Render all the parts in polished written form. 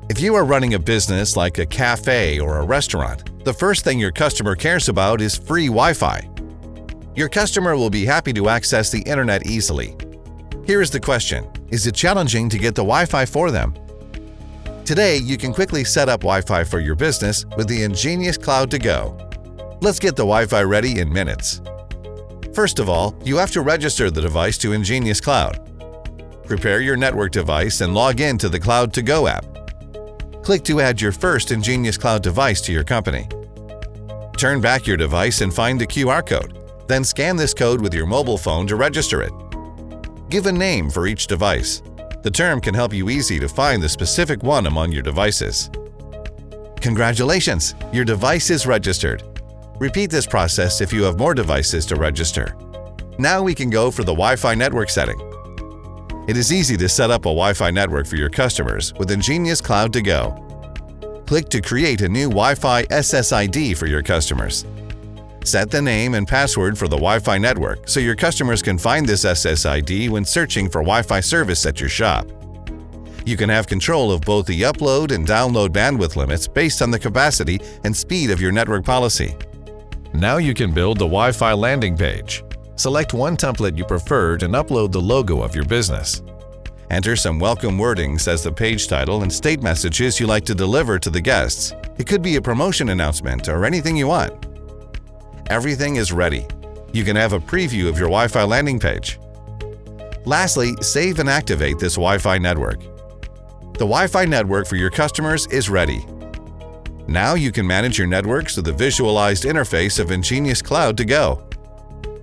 If you are running a business like a cafe or a restaurant, the first thing your customer cares about is free Wi-Fi. Your customer will be happy to access the internet easily. Here is the question: is it challenging to get the Wi-Fi for them? Today, you can quickly set up Wi-Fi for your business with the EnGenius Cloud To-Go. Let's get the Wi-Fi ready in minutes. First of all, you have to register the device to EnGenius Cloud. Prepare your network device and log in to the Cloud To-Go app. Click to add your first EnGenius Cloud device to your company. Turn back your device and find the QR code. Then scan this code with your mobile phone to register it. Give a name for each device. The term can help you easy to find the specific one among your devices. Congratulations! Your device is registered. Repeat this process if you have more devices to register. Now we can go for the Wi-Fi network setting. It is easy to set up a Wi-Fi network for your customers with EnGenius Cloud To-Go. Click to create a new Wi-Fi SSID for your customers. Set the name and password for the Wi-Fi network so your customers can find this SSID when searching for Wi-Fi service at your shop. You can have control of both the upload and download bandwidth limits based on the capacity and speed of your network policy. Now you can build the Wi-Fi landing page. Select one template you preferred and upload the logo of your business. Enter some welcome wordings as the page title and state messages you like to deliver to the guests. It could be a promotion announcement or anything you want. Everything is ready. You can have a preview of your Wi-Fi landing page. Lastly, save and activate this Wi-Fi network. The Wi-Fi network for your customers is ready. Now you can manage your networks with the visualized interface of EnGenius Cloud To-Go.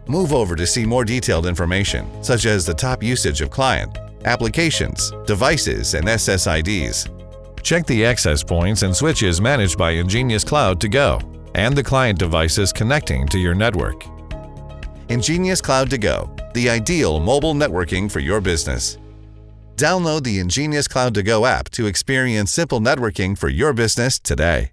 Move over to see more detailed information, such as the top usage of client, applications, devices, and SSIDs. Check the access points and switches managed by EnGenius Cloud To-Go and the client devices connecting to your network. EnGenius Cloud To-Go, the ideal mobile networking for your business. Download the EnGenius Cloud To-Go app to experience simple networking for your business today.